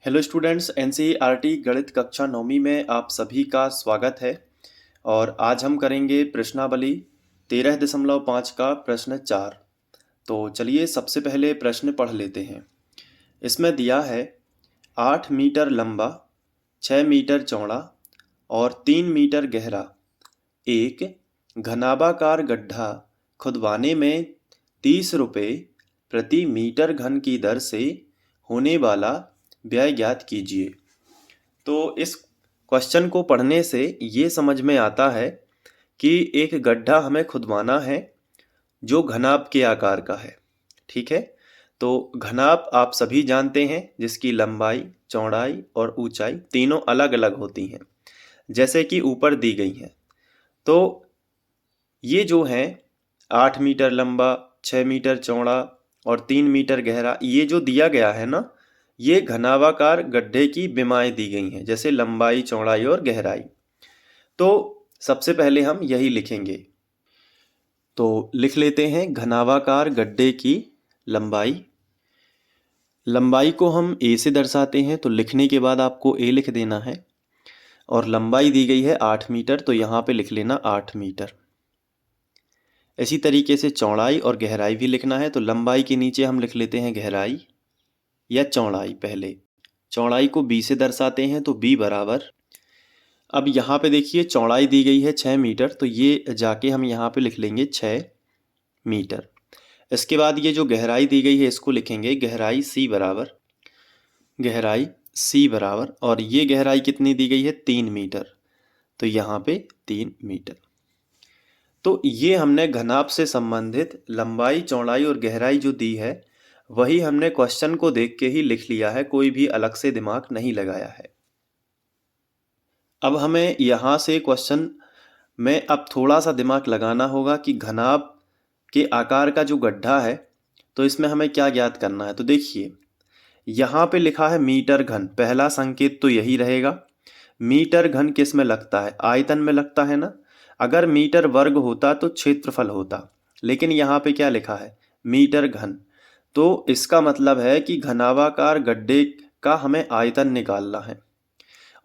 Hello students, NCERT गणित कक्षा नौवीं में आप सभी का स्वागत है। और आज हम करेंगे प्रश्नावली 13.5 का प्रश्न 4। तो चलिए सबसे पहले प्रश्न पढ़ लेते हैं। इसमें दिया है 8 मीटर लंबा, 6 मीटर चौड़ा और 3 मीटर गहरा एक घनाभाकार गड्ढा खुदवाने में 30 रुपये प्रति मीटर घन की दर से होने वाला व्यय ज्ञात कीजिए। तो इस क्वेश्चन को पढ़ने से ये समझ में आता है कि एक गड्ढा हमें खुदवाना है जो घनाभ के आकार का है। ठीक है, तो घनाभ आप सभी जानते हैं, जिसकी लंबाई, चौड़ाई और ऊंचाई तीनों अलग अलग होती हैं, जैसे कि ऊपर दी गई हैं। तो ये जो है 8 मीटर लंबा, 6 मीटर चौड़ा और 3 मीटर गहरा, ये जो दिया गया है ना, ये घनाभाकार गड्ढे की विमाएं दी गई हैं, जैसे लंबाई, चौड़ाई और गहराई। तो सबसे पहले हम यही लिखेंगे। तो लिख लेते हैं घनाभाकार गड्ढे की लंबाई। लंबाई को हम ए से दर्शाते हैं, तो लिखने के बाद आपको ए लिख देना है। और लंबाई दी गई है 8 मीटर, तो यहाँ पे लिख लेना 8 मीटर। इसी तरीके से चौड़ाई और गहराई भी लिखना है, तो लंबाई के नीचे हम लिख लेते हैं गहराई या चौड़ाई। पहले चौड़ाई को बी से दर्शाते हैं, तो बी बराबर, अब यहाँ पे देखिए चौड़ाई दी गई है 6 मीटर, तो ये जाके हम यहाँ पे लिख लेंगे 6 मीटर। इसके बाद ये जो गहराई दी गई है इसको लिखेंगे गहराई सी बराबर, गहराई सी बराबर, और ये गहराई कितनी दी गई है 3 मीटर, तो यहाँ पे 3 मीटर। तो ये हमने घनाभ से संबंधित लंबाई, चौड़ाई और गहराई जो दी है वही हमने क्वेश्चन को देख के ही लिख लिया है, कोई भी अलग से दिमाग नहीं लगाया है। अब हमें यहाँ से क्वेश्चन में अब थोड़ा सा दिमाग लगाना होगा कि घनाभ के आकार का जो गड्ढा है, तो इसमें हमें क्या ज्ञात करना है। तो देखिए यहाँ पे लिखा है मीटर घन, पहला संकेत तो यही रहेगा। मीटर घन किस में लगता है? आयतन में लगता है ना। अगर मीटर वर्ग होता तो क्षेत्रफल होता, लेकिन यहाँ पे क्या लिखा है? मीटर घन। तो इसका मतलब है कि घनाभाकार गड्ढे का हमें आयतन निकालना है।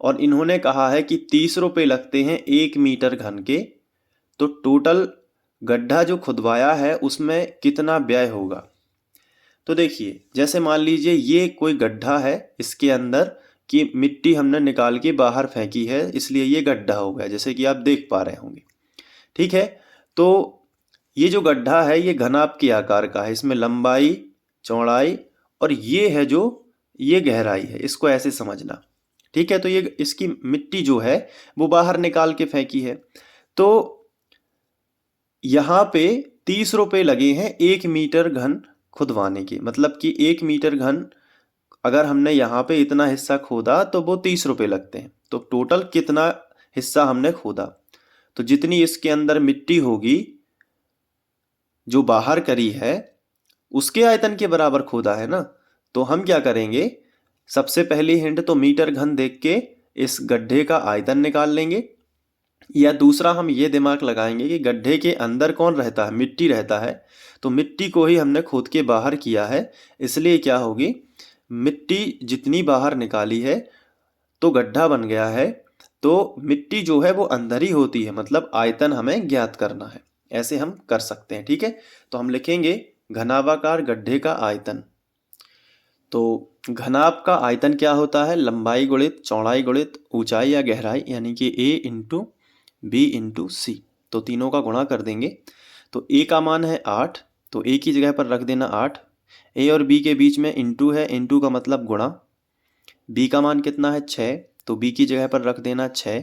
और इन्होंने कहा है कि 30 रुपये लगते हैं 1 मीटर घन के। तो टोटल गड्ढा जो खुदवाया है उसमें कितना व्यय होगा? तो देखिए जैसे मान लीजिए ये कोई गड्ढा है, इसके अंदर की मिट्टी हमने निकाल के बाहर फेंकी है, इसलिए ये गड्ढा हो गया, जैसे कि आप देख पा रहे होंगे। ठीक है, तो ये जो गड्ढा है ये घनाभ के आकार का है, इसमें लंबाई, चौड़ाई और ये है जो ये गहराई है, इसको ऐसे समझना। ठीक है, तो ये इसकी मिट्टी जो है वो बाहर निकाल के फेंकी है। तो यहाँ पे 30 रुपये लगे हैं 1 मीटर घन खुदवाने के, मतलब कि 1 मीटर घन अगर हमने यहाँ पे इतना हिस्सा खोदा तो वो 30 रुपये लगते हैं। तो टोटल कितना हिस्सा हमने खोदा, तो जितनी इसके अंदर मिट्टी होगी जो बाहर करी है उसके आयतन के बराबर खोदा है ना। तो हम क्या करेंगे, सबसे पहली हिंट तो मीटर घन देख के इस गड्ढे का आयतन निकाल लेंगे, या दूसरा हम ये दिमाग लगाएंगे कि गड्ढे के अंदर कौन रहता है? मिट्टी रहता है। तो मिट्टी को ही हमने खोद के बाहर किया है, इसलिए क्या होगी, मिट्टी जितनी बाहर निकाली है तो गड्ढा बन गया है। तो मिट्टी जो है वो अंदर ही होती है, मतलब आयतन हमें ज्ञात करना है। ऐसे हम कर सकते हैं। ठीक है, तो हम लिखेंगे घनाभाकार गड्ढे का आयतन। तो घनाभ का आयतन क्या होता है? लंबाई गुणित चौड़ाई गुणित ऊंचाई या गहराई, यानी कि ए इंटू बी इंटू सी। तो तीनों का गुणा कर देंगे। तो ए का मान है 8, तो ए की जगह पर रख देना 8। ए और बी के बीच में इंटू है, इंटू का मतलब गुणा। बी का मान कितना है? 6, तो बी की जगह पर रख देना 6।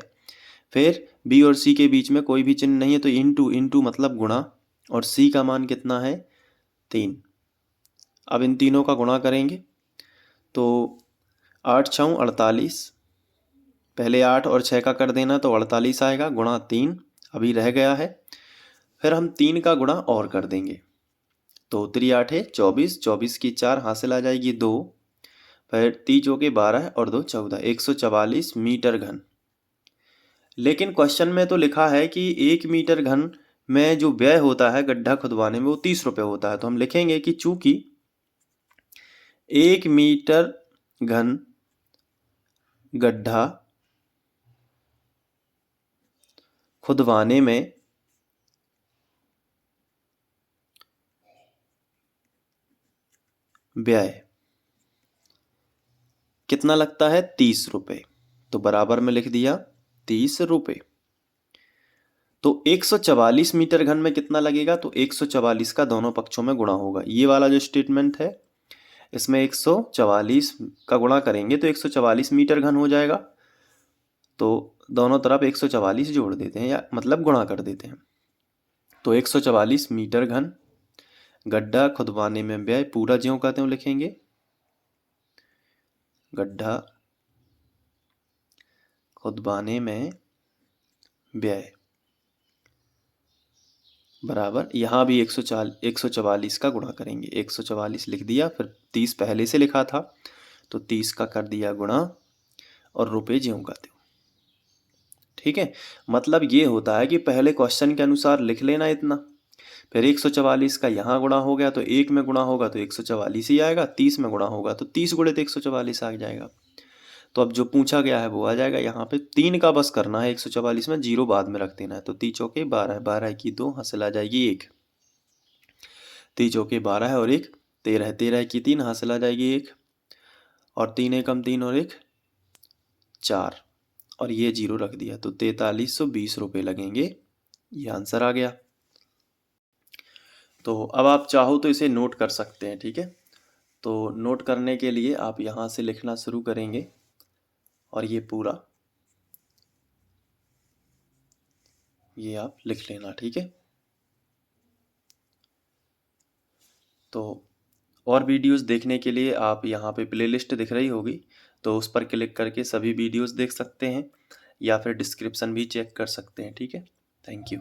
फिर बी और सी के बीच में कोई भी चिन्ह नहीं है, तो इंटू, इंटू मतलब गुणा। और सी का मान कितना है? 3। अब इन तीनों का गुणा करेंगे तो 8 छऊं 48, पहले 8 और 6 का कर देना तो 48 आएगा, गुणा 3 अभी रह गया है। फिर हम 3 का गुणा और कर देंगे, तो 3 8 है 24, 24 की 4 हासिल आ जाएगी 2, फिर 3 चौके 12 और 2 14, 144 मीटर घन। लेकिन क्वेश्चन में तो लिखा है कि 1 मीटर घन में जो व्यय होता है गड्ढा खुदवाने में वो 30 रुपये होता है। तो हम लिखेंगे कि चूंकि 1 मीटर घन गड्ढा खुदवाने में व्यय कितना लगता है? 30 रुपये। तो बराबर में लिख दिया 30 रुपये। तो 144 मीटर घन में कितना लगेगा? तो 144 का दोनों पक्षों में गुणा होगा। ये वाला जो स्टेटमेंट है इसमें 144 का गुणा करेंगे तो 144 मीटर घन हो जाएगा। तो दोनों तरफ 144 जोड़ देते हैं या मतलब गुणा कर देते हैं। तो 144 मीटर घन गड्ढा खुदवाने में व्यय, पूरा ज्यों का त्यों लिखेंगे, गड्ढा खुदवाने में व्यय बराबर, यहाँ भी 144 का गुणा करेंगे। 144 लिख दिया, फिर 30 पहले से लिखा था तो 30 का कर दिया गुणा और रुपये ज्यों का त्यों। ठीक है, मतलब ये होता है कि पहले क्वेश्चन के अनुसार लिख लेना इतना, फिर 144 का यहाँ गुणा हो गया तो 1 में गुणा होगा तो 144 ही आएगा, 30 में गुणा होगा तो 30 गुणित 144 आ जाएगा। तो अब जो पूछा गया है वो आ जाएगा। यहाँ पे 3 का बस करना है, 144 में 0 बाद में रख देना है। तो 3 चौके 12, 12 की 2, हासिल आ जाएगी 1। 3 चौके 12 है और 1 13, 13 की 3, हासिल आ जाएगी 1, और 3 एकम 3 और 1 4, और ये 0 रख दिया तो 4320 रुपये लगेंगे। ये आंसर आ गया। तो अब आप चाहो तो इसे नोट कर सकते हैं। ठीक है, तो नोट करने के लिए आप यहाँ से लिखना शुरू करेंगे और ये पूरा ये आप लिख लेना। ठीक है, तो और वीडियोस देखने के लिए आप यहाँ पे प्लेलिस्ट दिख रही होगी, तो उस पर क्लिक करके सभी वीडियोस देख सकते हैं या फिर डिस्क्रिप्शन भी चेक कर सकते हैं। ठीक है, थैंक यू।